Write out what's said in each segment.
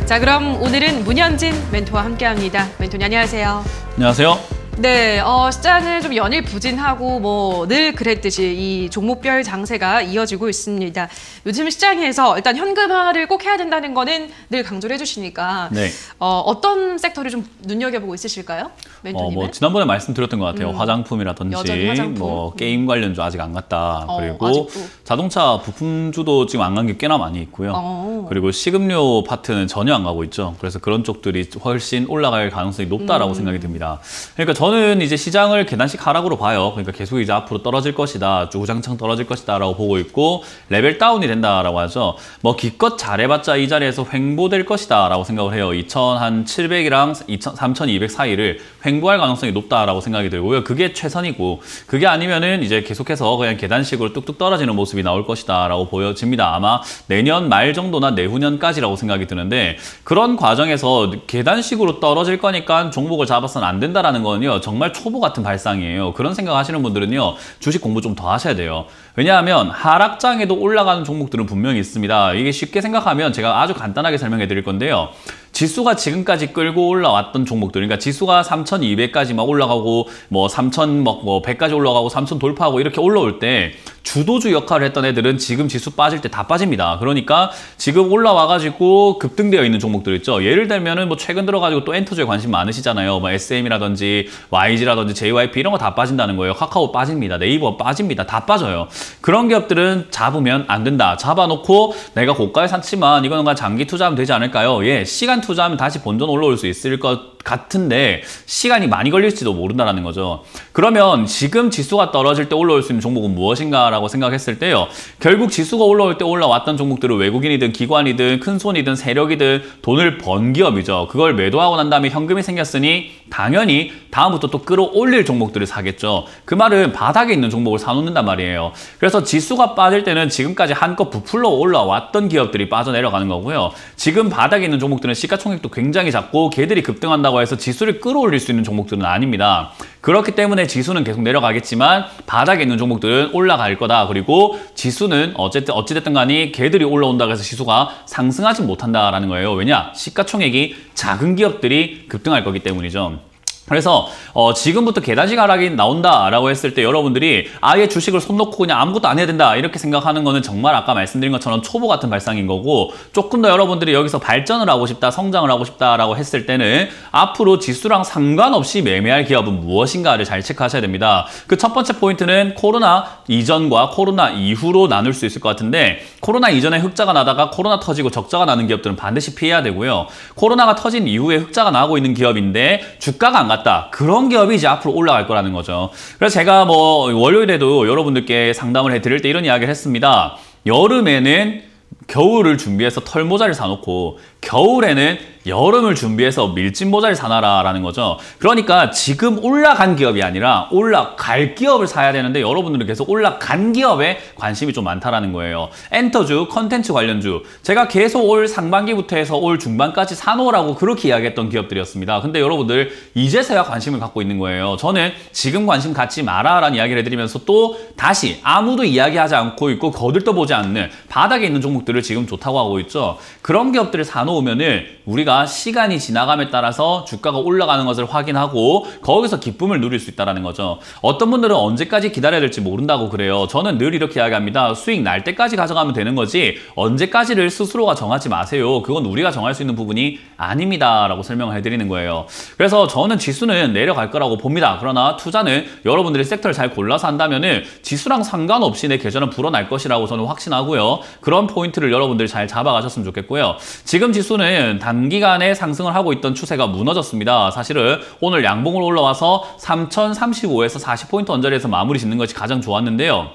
자, 그럼 오늘은 문현진 멘토와 함께합니다. 멘토님 안녕하세요. 안녕하세요. 네, 시장은 좀 연일 부진하고 뭐 늘 그랬듯이 이 종목별 장세가 이어지고 있습니다. 요즘 시장에서 일단 현금화를 꼭 해야 된다는 거는 늘 강조를 해주시니까 네. 어떤 섹터를 좀 눈여겨보고 있으실까요, 멘토님은? 뭐 지난번에 말씀드렸던 것 같아요. 화장품이라든지 여전히 화장품. 뭐 게임 관련주 아직 안 갔다. 그리고 아직도. 자동차 부품주도 지금 안 간 게 꽤나 많이 있고요. 그리고 식음료 파트는 전혀 안 가고 있죠. 그래서 그런 쪽들이 훨씬 올라갈 가능성이 높다라고 생각이 듭니다. 그러니까 저는 이제 시장을 계단식 하락으로 봐요. 그러니까 계속 이제 앞으로 떨어질 것이다, 주구장창 떨어질 것이다라고 보고 있고 레벨 다운이 된다라고 하죠. 뭐 기껏 잘해봤자 이 자리에서 횡보될 것이다라고 생각을 해요. 2,700이랑 3,200 사이를 횡보할 가능성이 높다라고 생각이 들고요. 그게 최선이고 그게 아니면은 이제 계속해서 그냥 계단식으로 뚝뚝 떨어지는 모습이 나올 것이다라고 보여집니다. 아마 내년 말 정도나 내후년까지라고 생각이 드는데 그런 과정에서 계단식으로 떨어질 거니까 종목을 잡아서는 안 된다라는 거는요. 정말 초보 같은 발상이에요. 그런 생각하시는 분들은요. 주식 공부 좀 더 하셔야 돼요. 왜냐하면 하락장에도 올라가는 종목들은 분명히 있습니다. 이게 쉽게 생각하면 제가 아주 간단하게 설명해 드릴 건데요. 지수가 지금까지 끌고 올라왔던 종목들, 그러니까 지수가 3,200까지 막 올라가고 뭐 3,100까지 올라가고 3,000 돌파하고 이렇게 올라올 때 주도주 역할을 했던 애들은 지금 지수 빠질 때 다 빠집니다. 그러니까 지금 올라와가지고 급등되어 있는 종목들 있죠. 예를 들면은 뭐 최근 들어가지고 또 엔터주에 관심 많으시잖아요. 뭐 SM이라든지 YG라든지 JYP 이런 거 다 빠진다는 거예요. 카카오 빠집니다. 네이버 빠집니다. 다 빠져요. 그런 기업들은 잡으면 안 된다. 잡아놓고 내가 고가에 샀지만 이거는 그냥 장기 투자하면 되지 않을까요? 예, 시간 투자하면 다시 본전 올라올 수 있을 것 같은데 시간이 많이 걸릴지도 모른다는 거죠. 그러면 지금 지수가 떨어질 때 올라올 수 있는 종목은 무엇인가라고 생각했을 때요. 결국 지수가 올라올 때 올라왔던 종목들은 외국인이든 기관이든 큰손이든 세력이든 돈을 번 기업이죠. 그걸 매도하고 난 다음에 현금이 생겼으니 당연히 다음부터 또 끌어올릴 종목들을 사겠죠. 그 말은 바닥에 있는 종목을 사놓는단 말이에요. 그래서 지수가 빠질 때는 지금까지 한껏 부풀러 올라왔던 기업들이 빠져내려가는 거고요. 지금 바닥에 있는 종목들은 시가총액도 굉장히 작고 걔들이 급등한다고 해서 지수를 끌어올릴 수 있는 종목들은 아닙니다. 그렇기 때문에 지수는 계속 내려가겠지만 바닥에 있는 종목들은 올라갈 거다. 그리고 지수는 어찌됐든 간에 걔들이 올라온다고 해서 지수가 상승하지 못한다라는 거예요. 왜냐? 시가총액이 작은 기업들이 급등할 거기 때문이죠. 그래서 지금부터 계단식 하락이 나온다라고 했을 때 여러분들이 아예 주식을 손 놓고 그냥 아무것도 안 해야 된다 이렇게 생각하는 거는 정말 아까 말씀드린 것처럼 초보 같은 발상인 거고 조금 더 여러분들이 여기서 발전을 하고 싶다, 성장을 하고 싶다라고 했을 때는 앞으로 지수랑 상관없이 매매할 기업은 무엇인가를 잘 체크하셔야 됩니다. 그 첫 번째 포인트는 코로나 이전과 코로나 이후로 나눌 수 있을 것 같은데 코로나 이전에 흑자가 나다가 코로나 터지고 적자가 나는 기업들은 반드시 피해야 되고요. 코로나가 터진 이후에 흑자가 나고 있는 기업인데 주가가 안 갔다. 그런 기업이 이제 앞으로 올라갈 거라는 거죠. 그래서 제가 뭐 월요일에도 여러분들께 상담을 해드릴 때 이런 이야기를 했습니다. 여름에는 겨울을 준비해서 털모자를 사놓고 겨울에는 여름을 준비해서 밀짚 모자를 사놔라라는 거죠. 그러니까 지금 올라간 기업이 아니라 올라갈 기업을 사야 되는데 여러분들은 계속 올라간 기업에 관심이 좀 많다라는 거예요. 엔터주, 컨텐츠 관련주. 제가 계속 올 상반기부터 해서 올 중반까지 사놓으라고 그렇게 이야기했던 기업들이었습니다. 근데 여러분들 이제서야 관심을 갖고 있는 거예요. 저는 지금 관심 갖지 마라라는 이야기를 해드리면서 또 다시 아무도 이야기하지 않고 있고 거들떠보지 않는 바닥에 있는 종목들을 지금 좋다고 하고 있죠. 그런 기업들을 사놓으면은 우리가 시간이 지나감에 따라서 주가가 올라가는 것을 확인하고 거기서 기쁨을 누릴 수 있다는 거죠. 어떤 분들은 언제까지 기다려야 될지 모른다고 그래요. 저는 늘 이렇게 이야기합니다. 수익 날 때까지 가져가면 되는 거지 언제까지를 스스로가 정하지 마세요. 그건 우리가 정할 수 있는 부분이 아닙니다. 라고 설명을 해드리는 거예요. 그래서 저는 지수는 내려갈 거라고 봅니다. 그러나 투자는 여러분들이 섹터를 잘 골라서 한다면 지수랑 상관없이 내 계좌는 불어날 것이라고 저는 확신하고요. 그런 포인트를 여러분들이 잘 잡아가셨으면 좋겠고요. 지금 지수는 단기간에 상승을 하고 있던 추세가 무너졌습니다. 사실은 오늘 양봉으로 올라와서 3,035에서 40포인트 언저리에서 마무리 짓는 것이 가장 좋았는데요.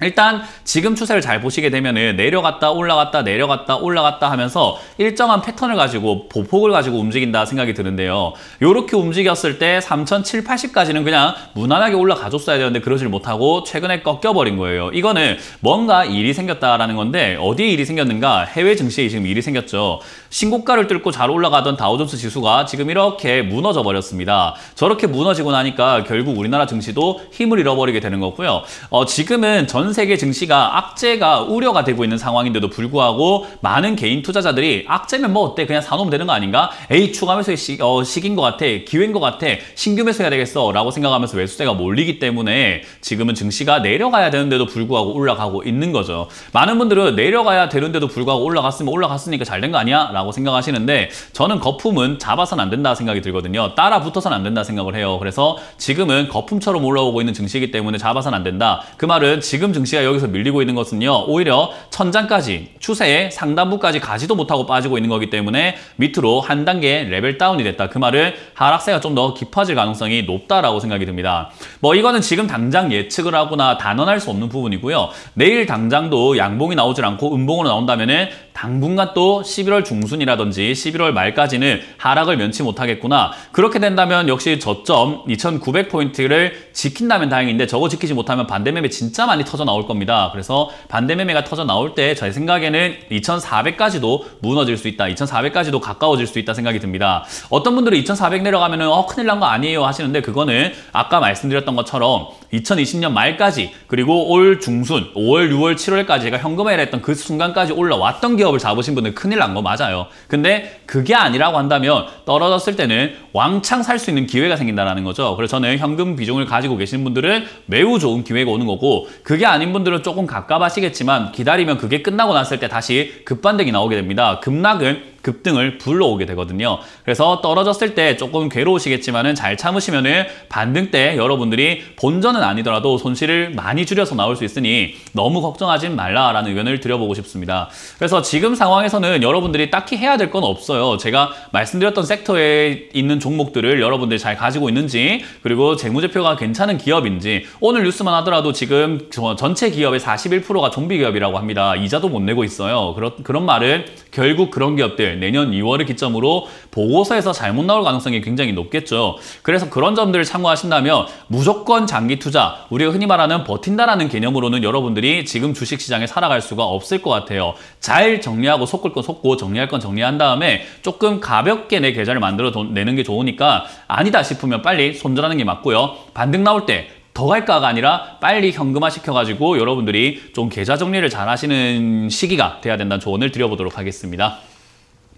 일단 지금 추세를 잘 보시게 되면은 내려갔다 올라갔다 내려갔다 올라갔다 하면서 일정한 패턴을 가지고 보폭을 가지고 움직인다 생각이 드는데요. 요렇게 움직였을 때 3,780까지는 그냥 무난하게 올라가줬어야 되는데 그러질 못하고 최근에 꺾여버린 거예요. 이거는 뭔가 일이 생겼다라는 건데 어디에 일이 생겼는가? 해외 증시에 지금 일이 생겼죠. 신고가를 뚫고 잘 올라가던 다우존스 지수가 지금 이렇게 무너져 버렸습니다. 저렇게 무너지고 나니까 결국 우리나라 증시도 힘을 잃어버리게 되는 거고요. 지금은 전 전 세계 증시가 악재가 우려가 되고 있는 상황인데도 불구하고 많은 개인 투자자들이 악재면 뭐 어때? 그냥 사놓으면 되는 거 아닌가? 에이, 추가 매수의 시기인 것 같아. 기회인 것 같아. 신규 매수해야 되겠어. 라고 생각하면서 매수세가 몰리기 때문에 지금은 증시가 내려가야 되는데도 불구하고 올라가고 있는 거죠. 많은 분들은 내려가야 되는데도 불구하고 올라갔으니까 잘 된 거 아니야? 라고 생각하시는데 저는 거품은 잡아서는 안 된다 생각이 들거든요. 따라 붙어서는 안 된다 생각을 해요. 그래서 지금은 거품처럼 올라오고 있는 증시이기 때문에 잡아서는 안 된다. 그 말은 지금 증시가 여기서 밀리고 있는 것은요. 오히려 천장까지 추세의 상단부까지 가지도 못하고 빠지고 있는 거기 때문에 밑으로 한 단계 레벨 다운이 됐다. 그 말은 하락세가 좀 더 깊어질 가능성이 높다라고 생각이 듭니다. 뭐 이거는 지금 당장 예측을 하거나 단언할 수 없는 부분이고요. 내일 당장도 양봉이 나오질 않고 음봉으로 나온다면은 당분간 또 11월 중순이라든지 11월 말까지는 하락을 면치 못하겠구나. 그렇게 된다면 역시 저점 2900포인트를 지킨다면 다행인데 저거 지키지 못하면 반대매매 진짜 많이 터져 나올 겁니다. 그래서 반대매매가 터져 나올 때 제 생각에는 2400까지도 무너질 수 있다. 2400까지도 가까워질 수 있다 생각이 듭니다. 어떤 분들은 2400 내려가면은 큰일 난 거 아니에요 하시는데 그거는 아까 말씀드렸던 것처럼 2020년 말까지 그리고 올 중순 5월, 6월, 7월까지가 현금화를 했던 그 순간까지 올라왔던 기업을 잡으신 분들 큰일 난 거 맞아요. 근데 그게 아니라고 한다면 떨어졌을 때는 왕창 살 수 있는 기회가 생긴다는 거죠. 그래서 저는 현금 비중을 가지고 계신 분들은 매우 좋은 기회가 오는 거고 그게 아닌 분들은 조금 갑갑하시겠지만 기다리면 그게 끝나고 났을 때 다시 급반등이 나오게 됩니다. 급락은 급등을 불러오게 되거든요. 그래서 떨어졌을 때 조금 괴로우시겠지만은 잘 참으시면은 반등 때 여러분들이 본전은 아니더라도 손실을 많이 줄여서 나올 수 있으니 너무 걱정하지 말라라는 의견을 드려보고 싶습니다. 그래서 지금 상황에서는 여러분들이 딱히 해야 될 건 없어요. 제가 말씀드렸던 섹터에 있는 종목들을 여러분들이 잘 가지고 있는지 그리고 재무제표가 괜찮은 기업인지 오늘 뉴스만 하더라도 지금 전체 기업의 41%가 좀비 기업이라고 합니다. 이자도 못 내고 있어요. 그런 말은 결국 그런 기업들 내년 2월을 기점으로 보고서에서 잘못 나올 가능성이 굉장히 높겠죠. 그래서 그런 점들을 참고하신다면 무조건 장기 투자, 우리가 흔히 말하는 버틴다라는 개념으로는 여러분들이 지금 주식시장에 살아갈 수가 없을 것 같아요. 잘 정리하고 솟을 건 솟고 정리할 건 정리한 다음에 조금 가볍게 내 계좌를 만들어 내는 게 좋으니까 아니다 싶으면 빨리 손절하는 게 맞고요. 반등 나올 때 더 갈까가 아니라 빨리 현금화 시켜가지고 여러분들이 좀 계좌 정리를 잘 하시는 시기가 돼야 된다는 조언을 드려보도록 하겠습니다.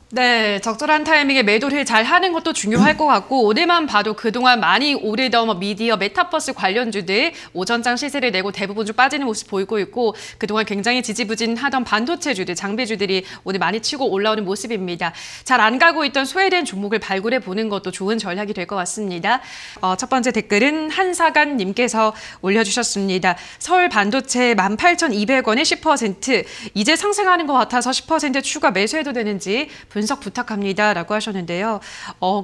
네, 적절한 타이밍에 매도를 잘 하는 것도 중요할 것 같고 오늘만 봐도 그동안 많이 오르던 미디어, 메타버스 관련주들 오전장 시세를 내고 대부분 좀 빠지는 모습 보이고 있고 그동안 굉장히 지지부진하던 반도체주들, 장비주들이 오늘 많이 치고 올라오는 모습입니다. 잘 안 가고 있던 소외된 종목을 발굴해 보는 것도 좋은 전략이 될 것 같습니다. 첫 번째 댓글은 한사관님께서 올려주셨습니다. 서울 반도체 18,200원에 10% 이제 상승하는 것 같아서 10% 추가 매수해도 되는지 분석 부탁합니다 라고 하셨는데요.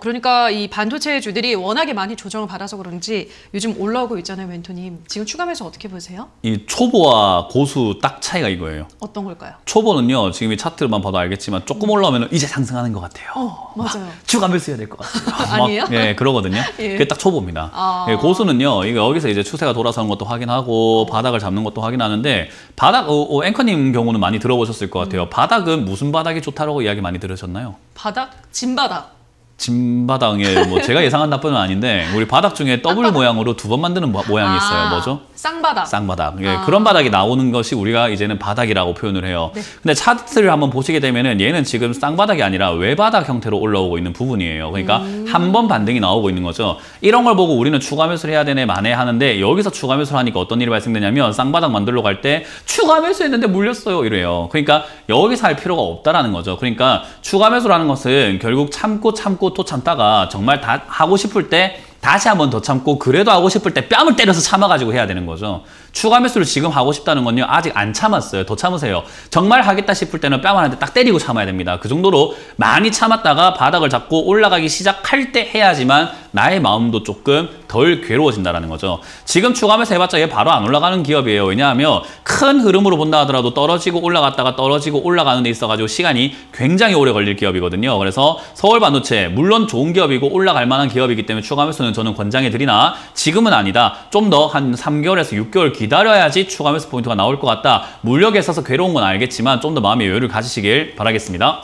그러니까 이 반도체 주들이 워낙에 많이 조정을 받아서 그런지 요즘 올라오고 있잖아요, 멘토님. 지금 추가 매수 어떻게 보세요? 이 초보와 고수 딱 차이가 이거예요. 어떤 걸까요? 초보는요, 지금 이 차트만 봐도 알겠지만 조금 올라오면 이제 상승하는 것 같아요. 맞아요. 추가 매수해야 될 것 같아요. 아니에요? 네, 그러거든요. 예. 그게 딱 초보입니다. 예, 고수는요, 이거 여기서 이제 추세가 돌아서는 것도 확인하고 바닥을 잡는 것도 확인하는데 바닥, 앵커님 경우는 많이 들어보셨을 것 같아요. 바닥은 무슨 바닥이 좋다라고 이야기 많이 들으셨나요? 바닥? 진바닥. 진바닥에 뭐 제가 예상한 나쁘는 아닌데 우리 바닥 중에 더블 모양으로 두 번 만드는 모양이 있어요. 뭐죠? 쌍바닥. 쌍바닥. 예, 그런 바닥이 나오는 것이 우리가 이제는 바닥이라고 표현을 해요. 네. 근데 차트를 한번 보시게 되면은 얘는 지금 쌍바닥이 아니라 외바닥 형태로 올라오고 있는 부분이에요. 그러니까 한 번 반등이 나오고 있는 거죠. 이런 걸 보고 우리는 추가 매수를 해야 되네, 만에 하는데 여기서 추가 매수를 하니까 어떤 일이 발생되냐면 쌍바닥 만들러 갈 때 추가 매수했는데 물렸어요. 이래요. 그러니까 여기서 할 필요가 없다라는 거죠. 그러니까 추가 매수라는 것은 결국 참고 또 참다가 정말 다 하고 싶을 때 다시 한 번 더 참고 그래도 하고 싶을 때 뺨을 때려서 참아가지고 해야 되는 거죠. 추가 매수를 지금 하고 싶다는 건요. 아직 안 참았어요. 더 참으세요. 정말 하겠다 싶을 때는 뺨 하나 딱 때리고 참아야 됩니다. 그 정도로 많이 참았다가 바닥을 잡고 올라가기 시작할 때 해야지만 나의 마음도 조금 덜 괴로워진다는 거죠. 지금 추가 매수 해봤자 얘 바로 안 올라가는 기업이에요. 왜냐하면 큰 흐름으로 본다 하더라도 떨어지고 올라갔다가 떨어지고 올라가는 데 있어가지고 시간이 굉장히 오래 걸릴 기업이거든요. 그래서 서울 반도체 물론 좋은 기업이고 올라갈 만한 기업이기 때문에 추가 매수는 저는 권장해 드리나 지금은 아니다. 좀 더 한 3개월에서 6개월 기다려야지 추가 매수 포인트가 나올 것 같다. 물력에 있어서 괴로운 건 알겠지만 좀 더 마음의 여유를 가지시길 바라겠습니다.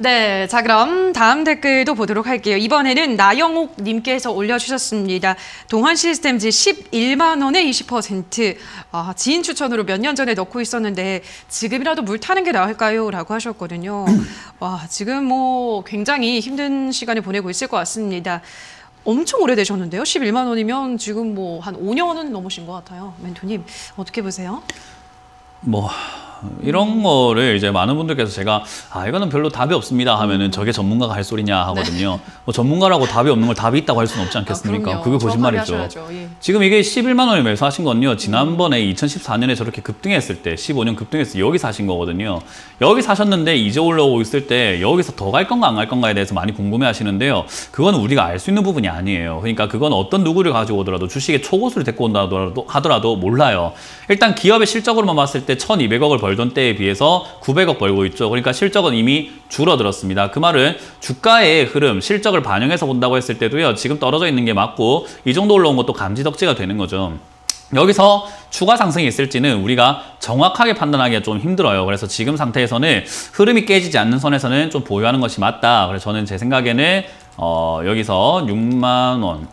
네, 자 그럼 다음 댓글도 보도록 할게요. 이번에는 나영옥 님께서 올려주셨습니다. 동환시스템즈 11만 원에 20%. 지인 추천으로 몇 년 전에 넣고 있었는데 지금이라도 물 타는 게 나을까요? 라고 하셨거든요. 와, 지금 뭐 굉장히 힘든 시간을 보내고 있을 것 같습니다. 엄청 오래되셨는데요. 11만 원이면 지금 뭐 한 5년은 넘으신 것 같아요. 멘토님, 어떻게 보세요? 뭐 이런 거를 이제 많은 분들께서 제가 이거는 별로 답이 없습니다 하면은 저게 전문가가 할 소리냐 하거든요. 뭐 전문가라고 답이 없는 걸 답이 있다고 할 수는 없지 않겠습니까? 그게 거짓말이죠. 예. 지금 이게 11만 원에 매수하신 건요. 지난번에 2014년에 저렇게 급등했을 때 15년 급등했을 때 여기 사신 거거든요. 여기 사셨는데 이제 올라오고 있을 때 여기서 더 갈 건가 안 갈 건가에 대해서 많이 궁금해 하시는데요. 그건 우리가 알 수 있는 부분이 아니에요. 그러니까 그건 어떤 누구를 가지고 오더라도 주식의 초고수를 데리고 온다 하더라도 몰라요. 일단 기업의 실적으로만 봤을 때 1,200억을 벌던 때에 비해서 900억 벌고 있죠. 그러니까 실적은 이미 줄어들었습니다. 그 말은 주가의 흐름, 실적을 반영해서 본다고 했을 때도요. 지금 떨어져 있는 게 맞고 이 정도 올라온 것도 감지덕지가 되는 거죠. 여기서 추가 상승이 있을지는 우리가 정확하게 판단하기가 좀 힘들어요. 그래서 지금 상태에서는 흐름이 깨지지 않는 선에서는 좀 보유하는 것이 맞다. 그래서 저는 제 생각에는 여기서 6만 원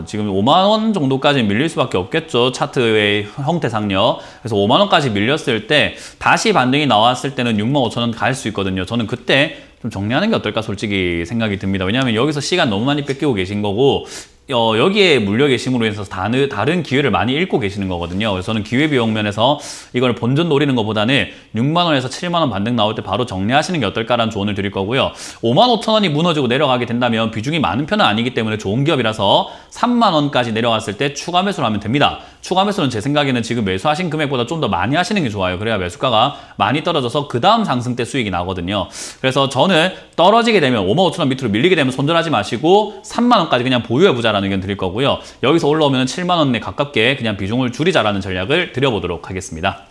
지금 5만 원 정도까지 밀릴 수밖에 없겠죠. 차트의 형태상요. 그래서 5만 원까지 밀렸을 때 다시 반등이 나왔을 때는 6만 5천 원 갈 수 있거든요. 저는 그때 좀 정리하는 게 어떨까 솔직히 생각이 듭니다. 왜냐하면 여기서 시간 너무 많이 뺏기고 계신 거고 여기에 물려 계심으로 인해서 다른 기회를 많이 잃고 계시는 거거든요. 그래서 저는 기회비용 면에서 이걸 본전 노리는 것보다는 6만 원에서 7만 원 반등 나올 때 바로 정리하시는 게 어떨까라는 조언을 드릴 거고요. 5만 5천 원이 무너지고 내려가게 된다면 비중이 많은 편은 아니기 때문에 좋은 기업이라서 3만 원까지 내려왔을 때 추가 매수를 하면 됩니다. 추가 매수는 제 생각에는 지금 매수하신 금액보다 좀 더 많이 하시는 게 좋아요. 그래야 매수가가 많이 떨어져서 그 다음 상승 때 수익이 나거든요. 그래서 저는 떨어지게 되면 5만 5천 원 밑으로 밀리게 되면 손절하지 마시고 3만 원까지 그냥 보유해보자라는 의견 드릴 거고요. 여기서 올라오면 7만 원에 가깝게 그냥 비중을 줄이자라는 전략을 드려보도록 하겠습니다.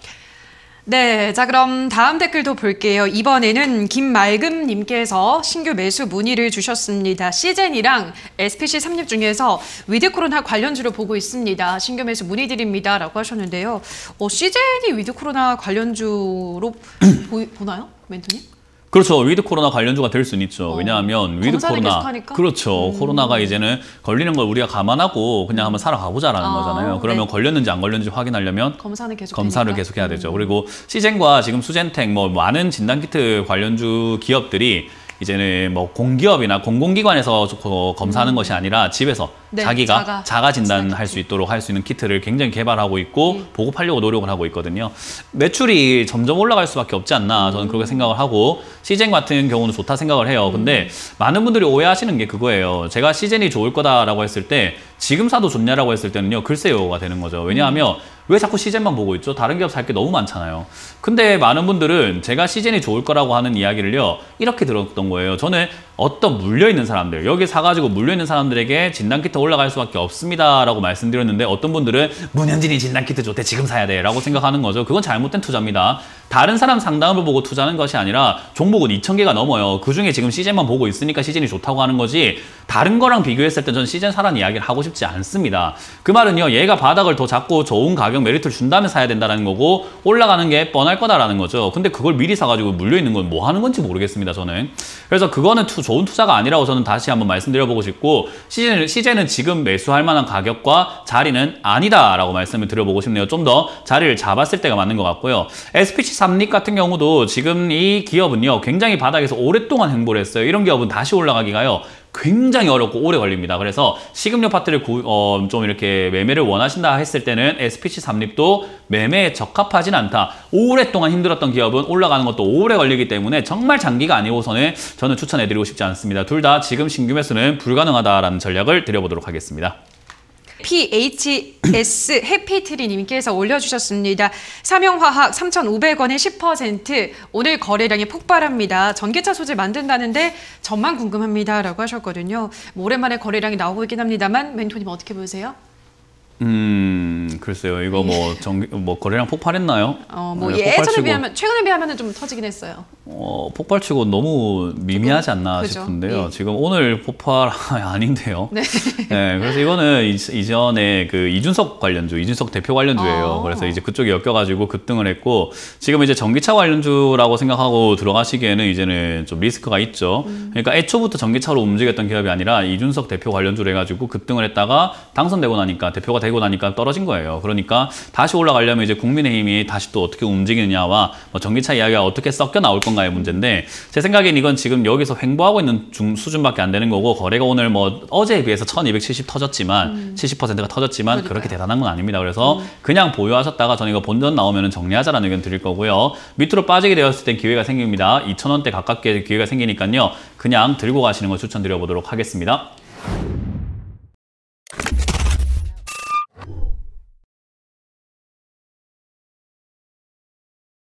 네, 자 그럼 다음 댓글도 볼게요. 이번에는 김말금님께서 신규 매수 문의를 주셨습니다. 시젠이랑 SPC 삼립 중에서 위드 코로나 관련주로 보고 있습니다. 신규 매수 문의드립니다. 라고 하셨는데요. 시젠이 위드 코로나 관련주로 보나요? 멘토님? 그렇죠. 위드 코로나 관련주가 될 수는 있죠. 왜냐하면 위드 코로나, 그렇죠. 코로나가 이제는 걸리는 걸 우리가 감안하고 그냥 한번 살아가보자라는 거잖아요. 그러면 네. 걸렸는지 안 걸렸는지 확인하려면 검사를 계속 해야 되죠. 그리고 시젠과 지금 수젠텍 뭐 많은 진단키트 관련주 기업들이 이제는 뭐 공기업이나 공공기관에서 검사하는 것이 아니라 집에서 네, 자기가 자가 진단할 수 있도록 할 수 있는 키트를 굉장히 개발하고 있고 보급하려고 노력을 하고 있거든요. 매출이 점점 올라갈 수밖에 없지 않나 저는 그렇게 생각을 하고 시젠 같은 경우는 좋다 생각을 해요. 근데 많은 분들이 오해하시는 게 그거예요. 제가 시젠이 좋을 거다라고 했을 때 지금 사도 좋냐라고 했을 때는요. 글쎄요가 되는 거죠. 왜냐하면 왜 자꾸 시젠만 보고 있죠? 다른 기업 살 게 너무 많잖아요. 근데 많은 분들은 제가 시젠이 좋을 거라고 하는 이야기를요. 이렇게 들었던 거예요. 저는 어떤 물려있는 사람들, 여기 사가지고 물려있는 사람들에게 진단키트 올라갈 수밖에 없습니다 라고 말씀드렸는데 어떤 분들은 문현진이 진단키트 좋대 지금 사야 돼 라고 생각하는 거죠. 그건 잘못된 투자입니다. 다른 사람 상담을 보고 투자하는 것이 아니라 종목은 2,000개가 넘어요. 그중에 지금 시젠만 보고 있으니까 시젠이 좋다고 하는 거지 다른 거랑 비교했을 때 저는 시젠 사라는 이야기를 하고 싶지 않습니다. 그 말은요. 얘가 바닥을 더 잡고 좋은 가격 메리트를 준다면 사야 된다는 거고 올라가는 게 뻔할 거다라는 거죠. 근데 그걸 미리 사가지고 물려있는 건 뭐 하는 건지 모르겠습니다. 저는. 그래서 그거는 좋은 투자가 아니라고 저는 다시 한번 말씀드려보고 싶고 시젠은 지금 매수할 만한 가격과 자리는 아니다라고 말씀을 드려보고 싶네요. 좀 더 자리를 잡았을 때가 맞는 것 같고요. SPC 삼립 같은 경우도 지금 이 기업은요. 굉장히 바닥에서 오랫동안 행보를 했어요. 이런 기업은 다시 올라가기가요. 굉장히 어렵고 오래 걸립니다. 그래서 식음료 파트를 좀 이렇게 매매를 원하신다 했을 때는 SPC 삼립도 매매에 적합하진 않다. 오랫동안 힘들었던 기업은 올라가는 것도 오래 걸리기 때문에 정말 장기가 아니고서는 저는 추천해드리고 싶지 않습니다. 둘 다 지금 신규 매수는 불가능하다라는 전략을 드려보도록 하겠습니다. PHS 해피트리님께서 올려주셨습니다. 삼형화학 3,500원에 10% 오늘 거래량이 폭발합니다. 전기차 소재 만든다는데 전망 궁금합니다 라고 하셨거든요. 뭐 오랜만에 거래량이 나오고 있긴 합니다만 멘토님 어떻게 보세요? 글쎄요. 이거 뭐 거래량 폭발했나요? 뭐 네, 예전에 폭발치고, 비하면 최근에 비하면은 좀 터지긴 했어요. 폭발치고 너무 미미하지 않나 그죠. 싶은데요. 예. 지금 오늘 폭발 아닌데요. 네. 네, 그래서 이거는 이전에 그 이준석 대표 관련주예요. 그래서 이제 그쪽이 엮여가지고 급등을 했고, 지금 이제 전기차 관련주라고 생각하고 들어가시기에는 이제는 좀 리스크가 있죠. 그러니까 애초부터 전기차로 움직였던 기업이 아니라 이준석 대표 관련주로 해가지고 급등을 했다가 당선되고 나니까, 대표가 되고 나니까 떨어진 거예요. 그러니까 다시 올라가려면 이제 국민의힘이 다시 또 어떻게 움직이느냐와 뭐 전기차 이야기가 어떻게 섞여 나올 건가의 문제인데, 제 생각엔 이건 지금 여기서 횡보하고 있는 수준밖에 안 되는 거고, 거래가 오늘 뭐 어제에 비해서 1270 터졌지만 70%가 터졌지만 그러니까요. 그렇게 대단한 건 아닙니다. 그래서 그냥 보유하셨다가 저는 이거 본전 나오면 정리하자라는 의견 드릴 거고요. 밑으로 빠지게 되었을 땐 기회가 생깁니다. 2,000원대 가깝게 기회가 생기니까요. 그냥 들고 가시는 걸 추천드려 보도록 하겠습니다.